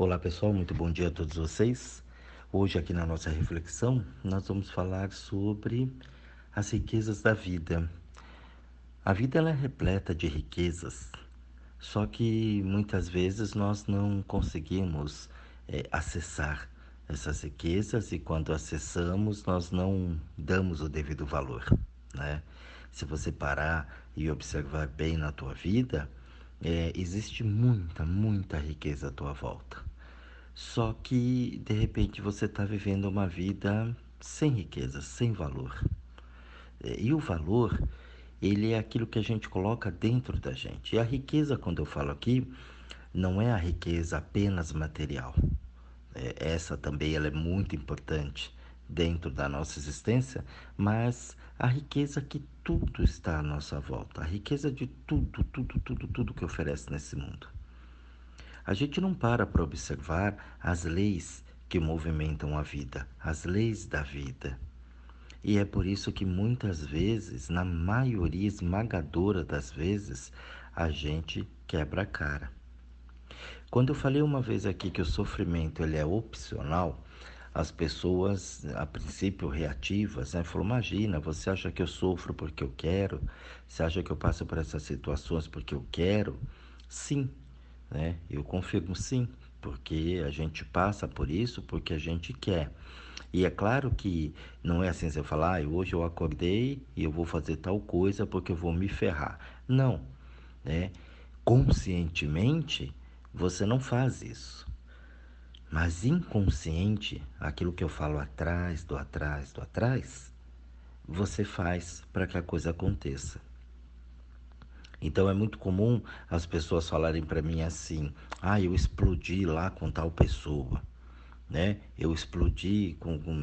Olá pessoal, muito bom dia a todos vocês. Hoje aqui na nossa reflexão nós vamos falar sobre as riquezas da vida. A vida ela é repleta de riquezas, só que muitas vezes nós não conseguimos acessar essas riquezas e quando acessamos nós não damos o devido valor, né? Se você parar e observar bem na tua vida, existe muita riqueza à tua volta. Só que, de repente, você está vivendo uma vida sem riqueza, sem valor. E o valor, ele é aquilo que a gente coloca dentro da gente. E a riqueza, quando eu falo aqui, não é a riqueza apenas material. Essa também ela é muito importante dentro da nossa existência, mas a riqueza que tudo está à nossa volta. A riqueza de tudo que oferece nesse mundo. A gente não para observar as leis que movimentam a vida, as leis da vida. E é por isso que muitas vezes, na maioria esmagadora das vezes, a gente quebra a cara. Quando eu falei uma vez aqui que o sofrimento ele é opcional, as pessoas, a princípio reativas, né, falaram, imagina, você acha que eu sofro porque eu quero? Você acha que eu passo por essas situações porque eu quero? Sim, né? Eu confirmo sim, porque a gente passa por isso porque a gente quer. E é claro que não é assim você falar, hoje eu acordei e eu vou fazer tal coisa porque eu vou me ferrar. Não, né? Conscientemente, você não faz isso. Mas inconsciente, aquilo que eu falo do atrás, você faz para que a coisa aconteça. Então é muito comum as pessoas falarem para mim assim: "Ah, eu explodi lá com tal pessoa", né? Eu explodi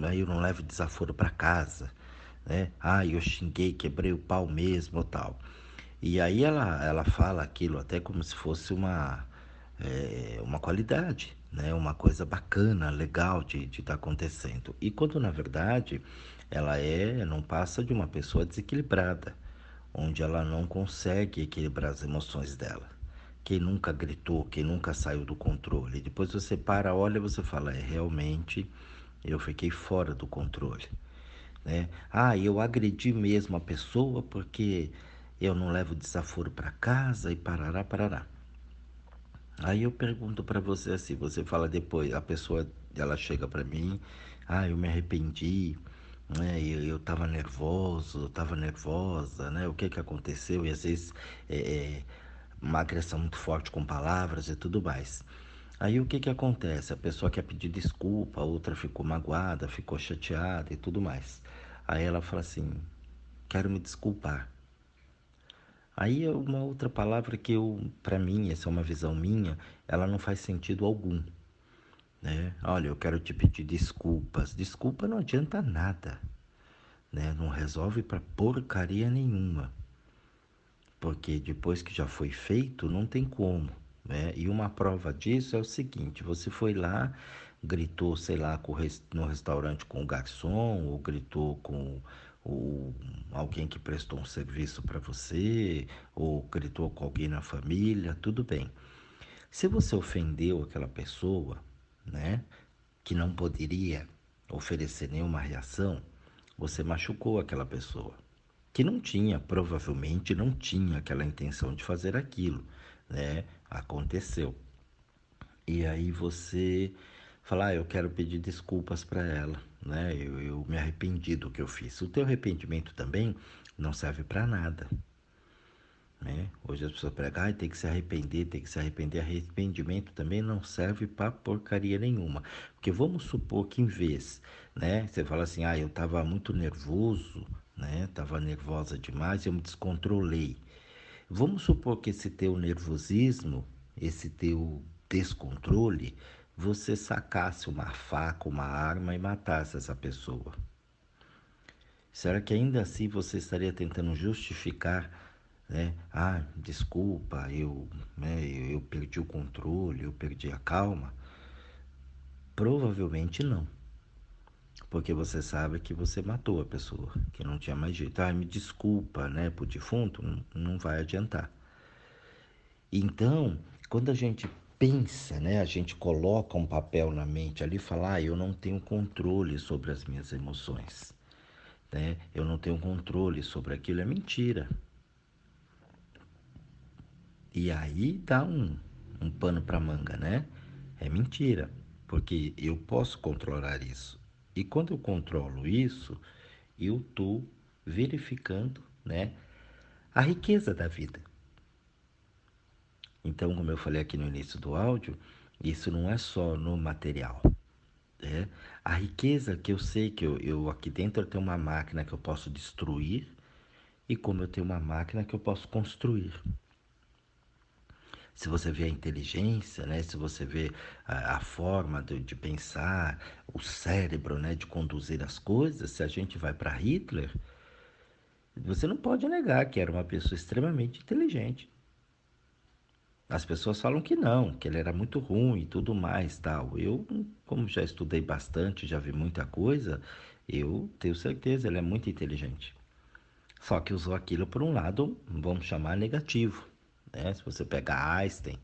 aí eu não levo desaforo para casa, né? Ah, eu xinguei, quebrei o pau mesmo, ou tal. E aí ela fala aquilo até como se fosse uma qualidade, né? Uma coisa bacana, legal de estar acontecendo. E quando na verdade não passa de uma pessoa desequilibrada, onde ela não consegue equilibrar as emoções dela. Quem nunca gritou, quem nunca saiu do controle. Depois você para, olha e você fala, realmente eu fiquei fora do controle, né? Ah, eu agredi mesmo a pessoa porque eu não levo desaforo para casa e parará, parará. Aí eu pergunto para você assim, você fala depois, a pessoa ela chega para mim, eu me arrependi, né? Eu tava nervoso, eu tava nervosa, né? O que que aconteceu? E às vezes é, é uma agressão muito forte com palavras e tudo mais. Aí o que que acontece? A pessoa quer pedir desculpa, a outra ficou magoada, ficou chateada e tudo mais. Aí ela fala assim, quero me desculpar. Aí é uma outra palavra que para mim, essa é uma visão minha, ela não faz sentido algum, né? Olha, eu quero te pedir desculpas. Desculpa não adianta nada, né? Não resolve para porcaria nenhuma, porque depois que já foi feito, não tem como, né? E uma prova disso é o seguinte: você foi lá, gritou, sei lá, no restaurante com o garçom, ou gritou com o, alguém que prestou um serviço para você, ou gritou com alguém na família, tudo bem. Se você ofendeu aquela pessoa, né, que não poderia oferecer nenhuma reação, você machucou aquela pessoa, que não tinha, provavelmente não tinha aquela intenção de fazer aquilo, né? Aconteceu. E aí você fala, eu quero pedir desculpas para ela, né? Eu me arrependi do que eu fiz. O teu arrependimento também não serve para nada, né? Hoje as pessoas pregam, tem que se arrepender, tem que se arrepender. Arrependimento também não serve para porcaria nenhuma. Porque vamos supor que em vez, né? Você fala assim, eu estava muito nervoso, né? Tava nervosa demais, eu me descontrolei. Vamos supor que esse teu nervosismo, esse teu descontrole, você sacasse uma faca, uma arma e matasse essa pessoa. Será que ainda assim você estaria tentando justificar, né? Desculpa, eu perdi o controle, eu perdi a calma? Provavelmente não, porque você sabe que você matou a pessoa, que não tinha mais jeito. Me desculpa, né? Pro defunto, não vai adiantar. Então, quando a gente pensa, né? A gente coloca um papel na mente ali e fala, eu não tenho controle sobre as minhas emoções, né? Eu não tenho controle sobre aquilo, é mentira. E aí dá um pano para manga, né? É mentira, porque eu posso controlar isso. E quando eu controlo isso, eu estou verificando, né, a riqueza da vida. Então, como eu falei aqui no início do áudio, isso não é só no material, né? A riqueza que eu sei que eu aqui dentro eu tenho uma máquina que eu posso destruir e como eu tenho uma máquina que eu posso construir. Se você vê a inteligência, né? Se você vê a forma de pensar, o cérebro, né? De conduzir as coisas, se a gente vai para Hitler, você não pode negar que era uma pessoa extremamente inteligente. As pessoas falam que ele era muito ruim e tudo mais, tal. Eu, como já estudei bastante, já vi muita coisa, eu tenho certeza, ele é muito inteligente. Só que usou aquilo por um lado, vamos chamar negativo, né? Se você pegar Einstein,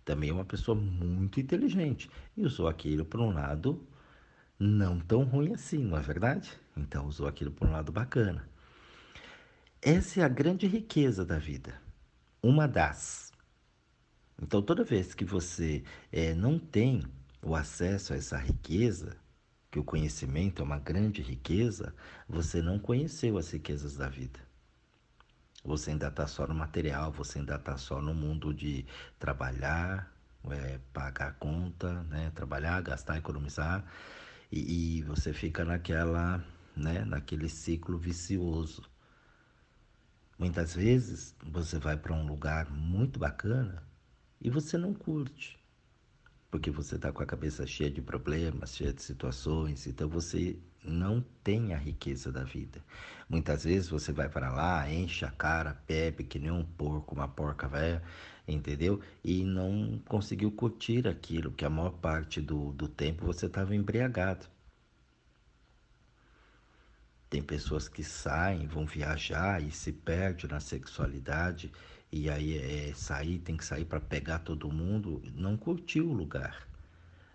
também é uma pessoa muito inteligente e usou aquilo por um lado não tão ruim assim, não é verdade? Então usou aquilo por um lado bacana. Essa é a grande riqueza da vida, uma das. Então toda vez que você não tem o acesso a essa riqueza, que o conhecimento é uma grande riqueza, você não conheceu as riquezas da vida. Você ainda está só no material, você ainda está só no mundo de trabalhar, pagar conta, né? Trabalhar, gastar, economizar, e você fica naquela, né? Naquele ciclo vicioso. Muitas vezes você vai para um lugar muito bacana e você não curte, porque você está com a cabeça cheia de problemas, cheia de situações, então você não tem a riqueza da vida. Muitas vezes você vai para lá, enche a cara, bebe que nem um porco, uma porca velha, entendeu? E não conseguiu curtir aquilo, que a maior parte do tempo você estava embriagado. Tem pessoas que saem, vão viajar e se perdem na sexualidade, e aí tem que sair para pegar todo mundo, não curtiu o lugar,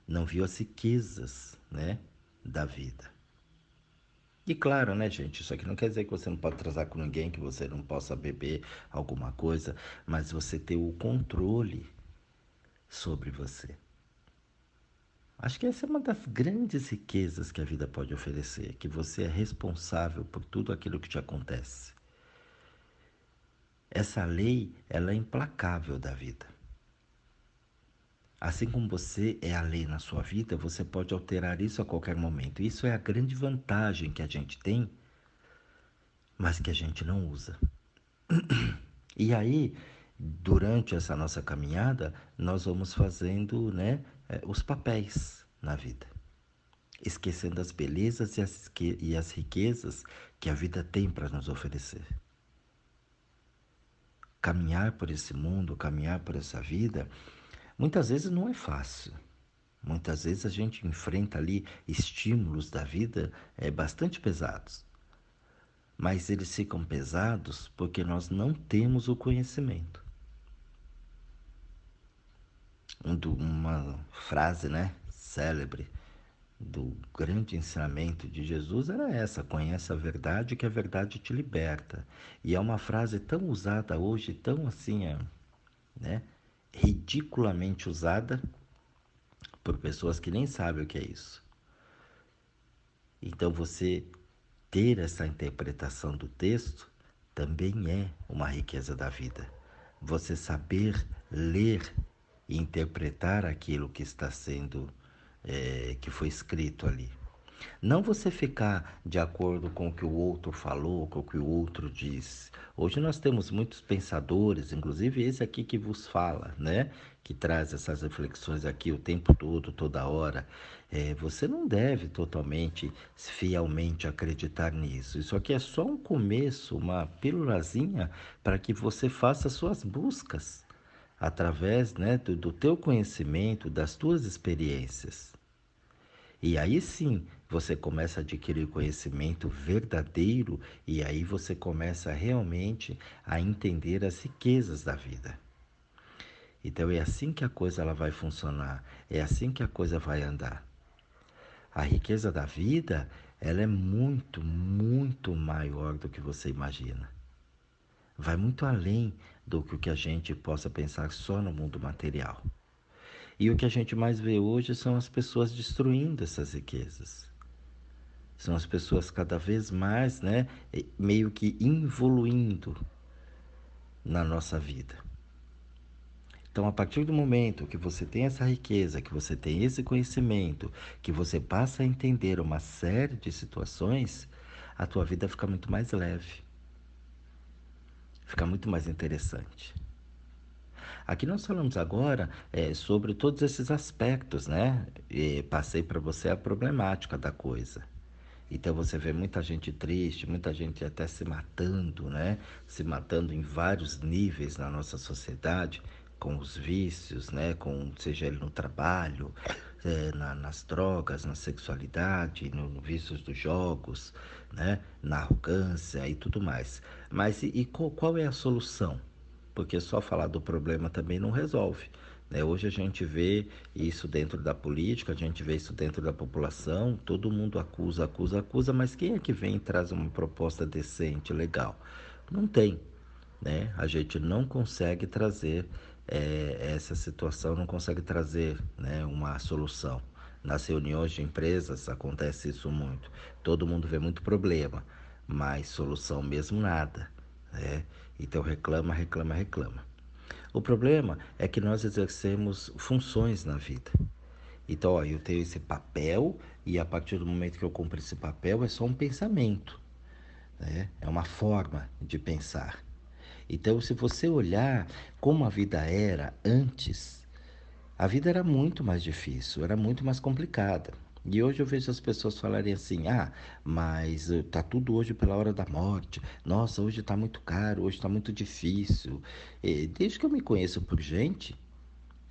não viu as riquezas, né, da vida. E claro, né, gente, isso aqui não quer dizer que você não pode transar com ninguém, que você não possa beber alguma coisa, mas você ter o controle sobre você. Acho que essa é uma das grandes riquezas que a vida pode oferecer, que você é responsável por tudo aquilo que te acontece. Essa lei, ela é implacável da vida. Assim como você é a lei na sua vida, você pode alterar isso a qualquer momento. Isso é a grande vantagem que a gente tem, mas que a gente não usa. E aí, durante essa nossa caminhada, nós vamos fazendo, né, os papéis na vida, esquecendo as belezas e as riquezas que a vida tem para nos oferecer. Caminhar por esse mundo, caminhar por essa vida, muitas vezes não é fácil. Muitas vezes a gente enfrenta ali estímulos da vida bastante pesados. Mas eles ficam pesados porque nós não temos o conhecimento. Uma frase, né, célebre do grande ensinamento de Jesus era essa: conhece a verdade que a verdade te liberta. E é uma frase tão usada hoje, tão assim, né, ridiculamente usada por pessoas que nem sabem o que é isso. Então você ter essa interpretação do texto também é uma riqueza da vida. Você saber ler e interpretar aquilo que está sendo, que foi escrito ali. Não você ficar de acordo com o que o outro falou, com o que o outro disse. Hoje nós temos muitos pensadores, inclusive esse aqui que vos fala, né? Que traz essas reflexões aqui o tempo todo, toda hora. Você não deve totalmente, fielmente acreditar nisso. Isso aqui é só um começo, uma pílulazinha para que você faça suas buscas através, né, do teu conhecimento, das tuas experiências. E aí sim, você começa a adquirir conhecimento verdadeiro e aí você começa realmente a entender as riquezas da vida. Então é assim que a coisa ela vai funcionar, é assim que a coisa vai andar. A riqueza da vida, ela é muito, muito maior do que você imagina. Vai muito além do que o que a gente possa pensar só no mundo material. E o que a gente mais vê hoje são as pessoas destruindo essas riquezas. São as pessoas cada vez mais, né, meio que evoluindo na nossa vida. Então, a partir do momento que você tem essa riqueza, que você tem esse conhecimento, que você passa a entender uma série de situações, a tua vida fica muito mais leve, fica muito mais interessante. Aqui nós falamos agora sobre todos esses aspectos, né? E passei para você a problemática da coisa. Então você vê muita gente triste, muita gente até se matando, né? Se matando em vários níveis na nossa sociedade, com os vícios, né? Com, seja ele no trabalho, nas drogas, na sexualidade, no vícios dos jogos, né? Na arrogância e tudo mais. Mas qual é a solução? Porque só falar do problema também não resolve. Né? Hoje a gente vê isso dentro da política, a gente vê isso dentro da população, todo mundo acusa, acusa, acusa, mas quem é que vem e traz uma proposta decente, legal? Não tem. Né? A gente não consegue trazer essa situação, não consegue trazer, né, uma solução. Nas reuniões de empresas acontece isso muito. Todo mundo vê muito problema, mas solução mesmo nada. Né? Então reclama, reclama, reclama. O problema é que nós exercemos funções na vida. Então, ó, eu tenho esse papel e a partir do momento que eu cumpro esse papel é só um pensamento, né? É uma forma de pensar. Então, se você olhar como a vida era antes, a vida era muito mais difícil, era muito mais complicada. E hoje eu vejo as pessoas falarem assim: ah, mas tá tudo hoje pela hora da morte. Nossa, hoje tá muito caro, hoje tá muito difícil. E desde que eu me conheço por gente,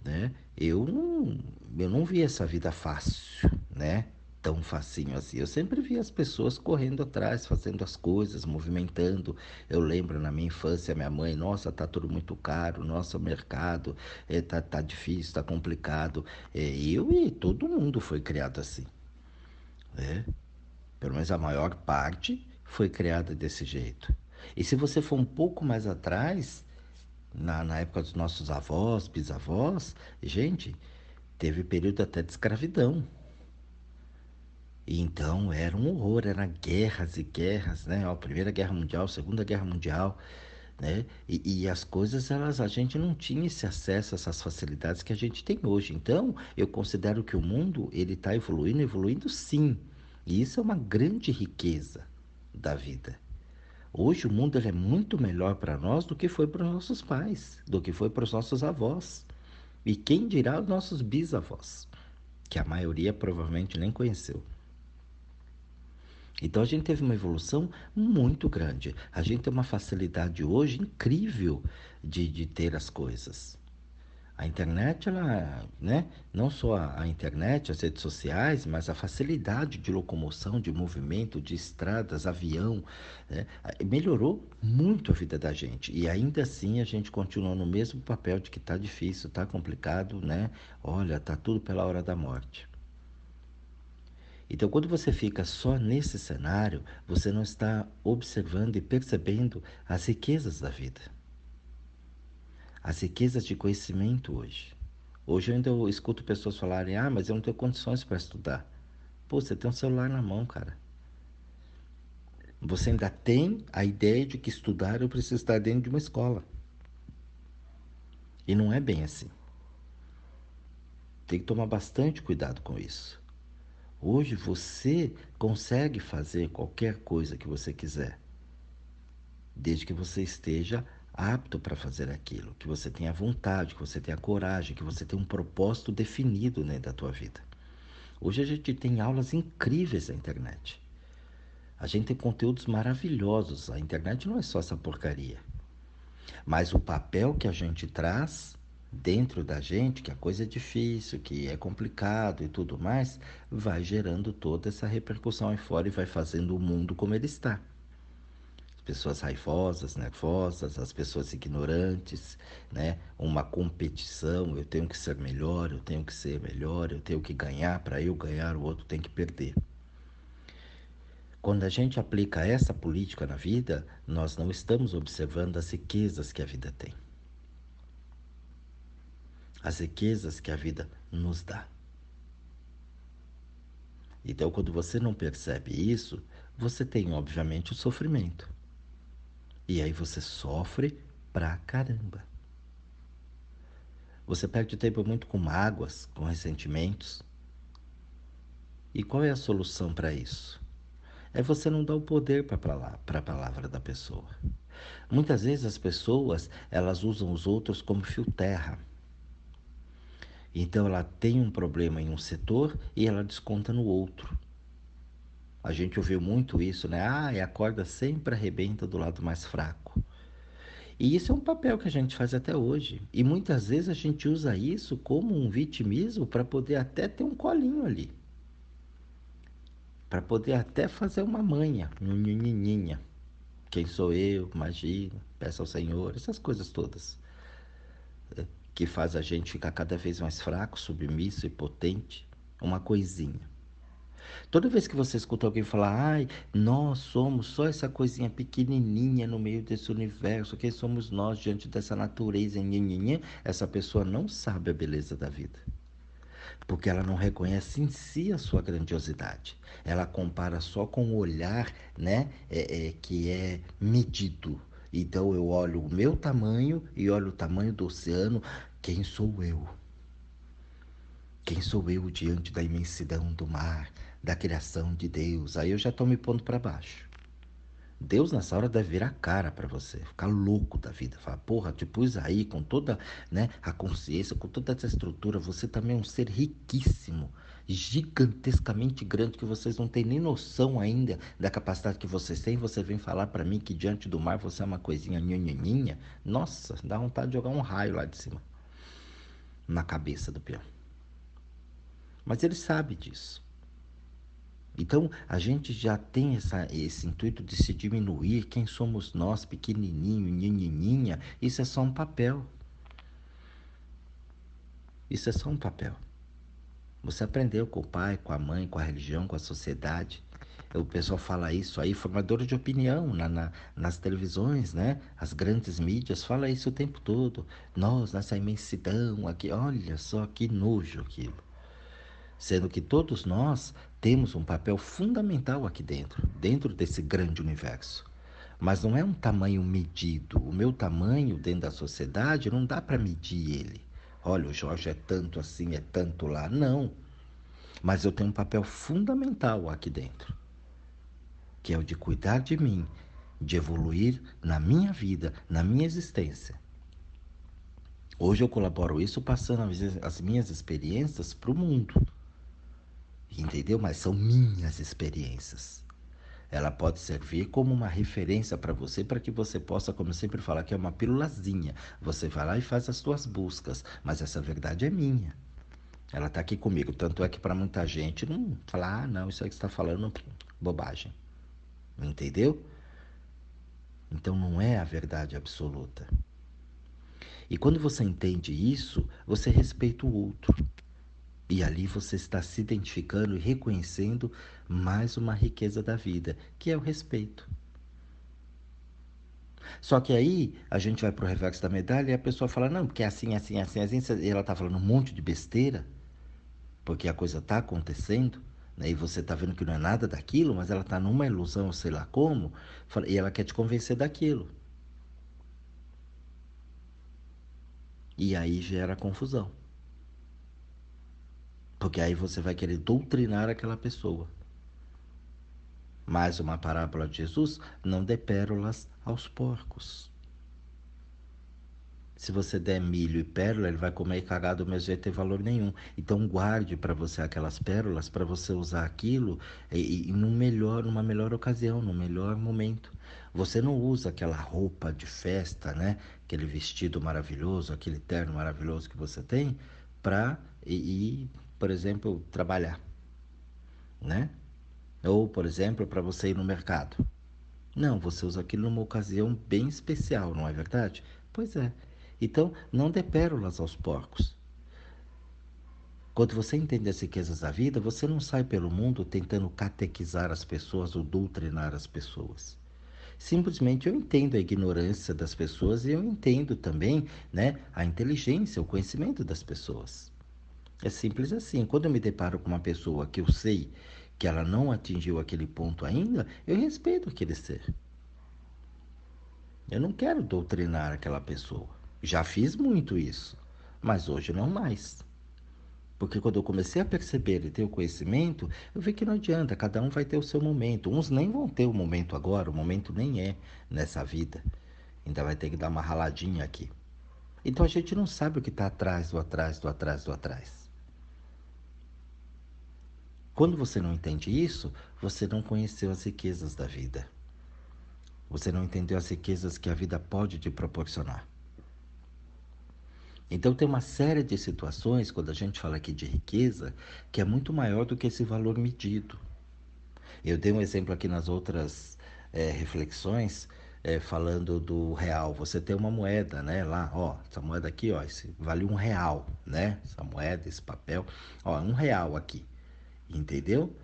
né? Eu não vi essa vida fácil, né? Tão facinho assim. Eu sempre vi as pessoas correndo atrás, fazendo as coisas, movimentando. Eu lembro na minha infância, minha mãe, nossa, tá tudo muito caro, nossa, o mercado tá difícil, tá complicado. Eu e todo mundo foi criado assim, né? Pelo menos a maior parte foi criada desse jeito. E se você for um pouco mais atrás, na época dos nossos avós, bisavós, gente, teve período até de escravidão. E então era um horror, eram guerras e guerras, né? A Primeira Guerra Mundial, Segunda Guerra Mundial, né? E as coisas, a gente não tinha esse acesso, essas facilidades que a gente tem hoje. Então, eu considero que o mundo, ele está evoluindo, evoluindo sim. E isso é uma grande riqueza da vida. Hoje o mundo ele é muito melhor para nós do que foi para os nossos pais, do que foi para os nossos avós. E quem dirá os nossos bisavós, que a maioria provavelmente nem conheceu. Então a gente teve uma evolução muito grande. A gente tem uma facilidade hoje incrível de ter as coisas. A internet, ela, né? Não só a internet, as redes sociais, mas a facilidade de locomoção, de movimento, de estradas, avião, né? Melhorou muito a vida da gente. E ainda assim a gente continua no mesmo papel de que está difícil, está complicado, né? Olha, está tudo pela hora da morte. Então, quando você fica só nesse cenário, você não está observando e percebendo as riquezas da vida, as riquezas de conhecimento hoje. Hoje eu ainda escuto pessoas falarem: ah, mas eu não tenho condições para estudar. Pô, você tem um celular na mão, cara. Você ainda tem a ideia de que estudar eu preciso estar dentro de uma escola. E não é bem assim. Tem que tomar bastante cuidado com isso. Hoje você consegue fazer qualquer coisa que você quiser, desde que você esteja apto para fazer aquilo, que você tenha vontade, que você tenha coragem, que você tenha um propósito definido dentro da tua vida. Hoje a gente tem aulas incríveis na internet. A gente tem conteúdos maravilhosos. A internet não é só essa porcaria. Mas o papel que a gente traz dentro da gente, que a coisa é difícil, que é complicado e tudo mais, vai gerando toda essa repercussão aí fora e vai fazendo o mundo como ele está. pessoas raivosas, nervosas, as pessoas ignorantes, né? Uma competição, eu tenho que ser melhor, eu tenho que ser melhor, eu tenho que ganhar, para eu ganhar, o outro tem que perder. Quando a gente aplica essa política na vida, nós não estamos observando as riquezas que a vida tem. As riquezas que a vida nos dá. Então, quando você não percebe isso, você tem, obviamente, o sofrimento. E aí você sofre pra caramba. Você perde tempo muito com mágoas, com ressentimentos. E qual é a solução para isso? É você não dar o poder para a palavra da pessoa. Muitas vezes as pessoas, elas usam os outros como fio terra. Então ela tem um problema em um setor e ela desconta no outro. A gente ouviu muito isso, né? Ah, e a corda sempre arrebenta do lado mais fraco. E isso é um papel que a gente faz até hoje. E muitas vezes a gente usa isso como um vitimismo para poder até ter um colinho ali. Para poder até fazer uma manha, nhinhinhinha. Quem sou eu? Imagina, peça ao Senhor, essas coisas todas. Que faz a gente ficar cada vez mais fraco, submisso e potente. Uma coisinha. Toda vez que você escuta alguém falar, ai, nós somos só essa coisinha pequenininha no meio desse universo, quem somos nós diante dessa natureza, nhenhenhen, essa pessoa não sabe a beleza da vida. Porque ela não reconhece em si a sua grandiosidade. Ela compara só com o olhar, né, que é medido. Então eu olho o meu tamanho e olho o tamanho do oceano. Quem sou eu? Quem sou eu diante da imensidão do mar, da criação de Deus? Aí eu já estou me pondo para baixo. Deus nessa hora deve virar a cara para você, ficar louco da vida. Falar, porra, te pus aí com toda, né, a consciência, com toda essa estrutura. Você também é um ser riquíssimo, gigantescamente grande, que vocês não têm nem noção ainda da capacidade que vocês têm. Você vem falar para mim que diante do mar você é uma coisinha nhanhaninha. Nossa, dá vontade de jogar um raio lá de cima, na cabeça do peão. Mas ele sabe disso. Então, a gente já tem esse intuito de se diminuir. Quem somos nós, pequenininho, nhanhaninha? Isso é só um papel. Isso é só um papel. Você aprendeu com o pai, com a mãe, com a religião, com a sociedade. O pessoal fala isso aí, formadores de opinião nas televisões, né? As grandes mídias fala isso o tempo todo. Nós, nessa imensidão aqui, olha só que nojo aquilo. Sendo que todos nós temos um papel fundamental aqui dentro, dentro desse grande universo. Mas não é um tamanho medido. O meu tamanho dentro da sociedade não dá para medir ele. Olha, o Jorge é tanto assim, é tanto lá. Não. Mas eu tenho um papel fundamental aqui dentro, que é o de cuidar de mim, de evoluir na minha vida, na minha existência. Hoje eu colaboro isso passando as minhas experiências para o mundo. Entendeu? Mas são minhas experiências. Ela pode servir como uma referência para você, para que você possa, como eu sempre falo, que é uma pílulazinha. Você vai lá e faz as suas buscas, mas essa verdade é minha. Ela está aqui comigo. Tanto é que para muita gente não fala, ah, não, isso aí que você está falando, bobagem. Entendeu? Então não é a verdade absoluta. E quando você entende isso, você respeita o outro. E ali você está se identificando e reconhecendo mais uma riqueza da vida, que é o respeito. Só que aí a gente vai para o reverso da medalha e a pessoa fala, não, porque é assim, assim, assim, assim, e ela está falando um monte de besteira, porque a coisa está acontecendo, né? E você está vendo que não é nada daquilo, mas ela está numa ilusão, sei lá como, e ela quer te convencer daquilo. E aí gera confusão. Porque aí você vai querer doutrinar aquela pessoa. Mais uma parábola de Jesus: não dê pérolas aos porcos. Se você der milho e pérola, ele vai comer e cagar do mesmo jeito, não tem valor nenhum. Então guarde para você aquelas pérolas, para você usar aquilo numa melhor ocasião, num melhor momento. Você não usa aquela roupa de festa, né? Aquele vestido maravilhoso, aquele terno maravilhoso que você tem, para ir, por exemplo, trabalhar, né? Ou, por exemplo, para você ir no mercado. Não, você usa aquilo numa ocasião bem especial, não é verdade? Pois é. Então, não dê pérolas aos porcos. Quando você entende as riquezas da vida, você não sai pelo mundo tentando catequizar as pessoas ou doutrinar as pessoas. Simplesmente eu entendo a ignorância das pessoas e eu entendo também, né, a inteligência, o conhecimento das pessoas. É simples assim. Quando eu me deparo com uma pessoa que eu sei que ela não atingiu aquele ponto ainda, eu respeito aquele ser. Eu não quero doutrinar aquela pessoa. Já fiz muito isso, mas hoje não mais. Porque quando eu comecei a perceber e ter o conhecimento, eu vi que não adianta, cada um vai ter o seu momento. Uns nem vão ter o momento agora, o momento nem é nessa vida. Ainda vai ter que dar uma raladinha aqui. Então a gente não sabe o que está atrás, do atrás, do atrás, do atrás. Quando você não entende isso, você não conheceu as riquezas da vida. Você não entendeu as riquezas que a vida pode te proporcionar. Então tem uma série de situações, quando a gente fala aqui de riqueza, que é muito maior do que esse valor medido. Eu dei um exemplo aqui nas outras reflexões, falando do real. Você tem uma moeda, né? Lá, ó, essa moeda aqui, ó, vale R$ 1, né? Essa moeda, esse papel, ó, R$ 1 aqui, entendeu?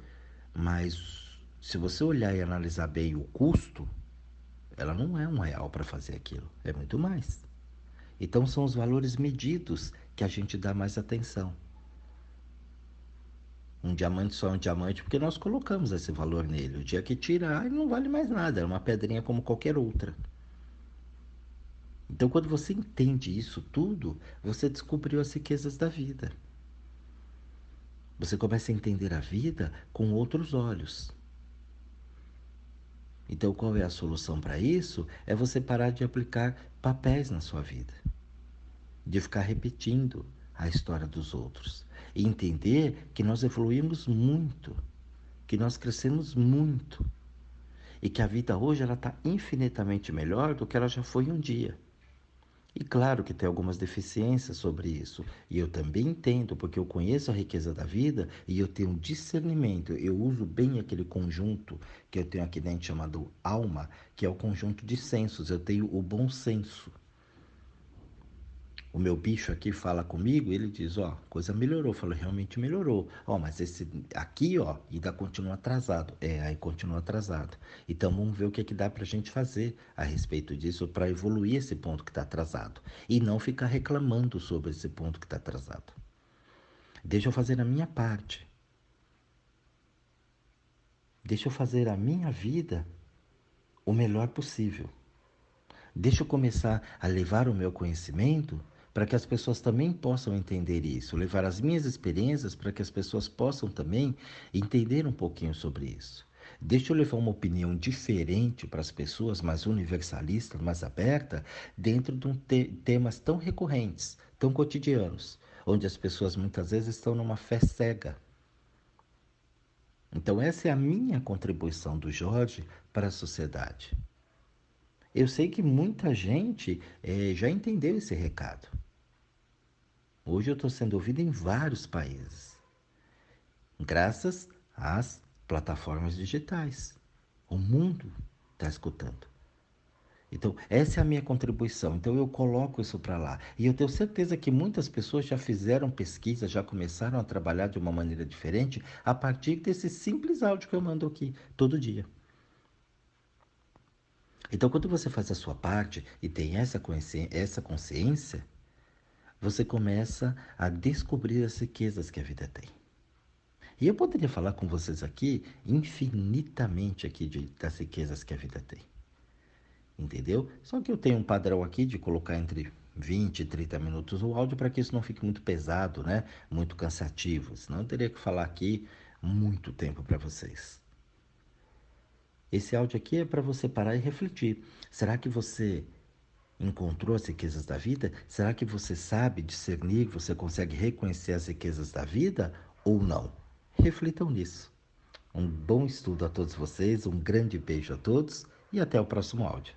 Mas se você olhar e analisar bem o custo, ela não é R$ 1 para fazer aquilo, é muito mais. Então são os valores medidos que a gente dá mais atenção. Um diamante só é um diamante porque nós colocamos esse valor nele. O dia que tirar, ele não vale mais nada, é uma pedrinha como qualquer outra. Então, quando você entende isso tudo, você descobriu as riquezas da vida. Você começa a entender a vida com outros olhos. Então, qual é a solução para isso? É você parar de aplicar papéis na sua vida, de ficar repetindo a história dos outros e entender que nós evoluímos muito, que nós crescemos muito e que a vida hoje ela está infinitamente melhor do que ela já foi um dia. E claro que tem algumas deficiências sobre isso, e eu também entendo, porque eu conheço a riqueza da vida e eu tenho discernimento, eu uso bem aquele conjunto que eu tenho aqui dentro chamado alma, que é o conjunto de sensos, eu tenho o bom senso. O meu bicho aqui fala comigo, ele diz, ó, coisa melhorou. Eu falo, realmente melhorou. Ó, mas esse aqui, ó, ainda continua atrasado. É, aí continua atrasado. Então vamos ver o que é que dá pra gente fazer a respeito disso para evoluir esse ponto que está atrasado. E não ficar reclamando sobre esse ponto que está atrasado. Deixa eu fazer a minha parte. Deixa eu fazer a minha vida o melhor possível. Deixa eu começar a levar o meu conhecimento para que as pessoas também possam entender isso, levar as minhas experiências para que as pessoas possam também entender um pouquinho sobre isso. Deixa eu levar uma opinião diferente para as pessoas, mais universalista, mais aberta, dentro de temas tão recorrentes, tão cotidianos, onde as pessoas muitas vezes estão numa fé cega. Então essa é a minha contribuição do Jorge para a sociedade. Eu sei que muita gente já entendeu esse recado. Hoje eu estou sendo ouvido em vários países, graças às plataformas digitais. O mundo está escutando. Então, essa é a minha contribuição. Então, eu coloco isso para lá. E eu tenho certeza que muitas pessoas já fizeram pesquisa, já começaram a trabalhar de uma maneira diferente a partir desse simples áudio que eu mando aqui todo dia. Então, quando você faz a sua parte e tem essa consciência, você começa a descobrir as riquezas que a vida tem. E eu poderia falar com vocês aqui infinitamente aqui das riquezas que a vida tem. Entendeu? Só que eu tenho um padrão aqui de colocar entre 20 e 30 minutos o áudio para que isso não fique muito pesado, né? Muito cansativo. Senão eu teria que falar aqui muito tempo para vocês. Esse áudio aqui é para você parar e refletir. Será que você encontrou as riquezas da vida? Será que você sabe discernir, você consegue reconhecer as riquezas da vida ou não? Reflitam nisso. Um bom estudo a todos vocês, um grande beijo a todos e até o próximo áudio.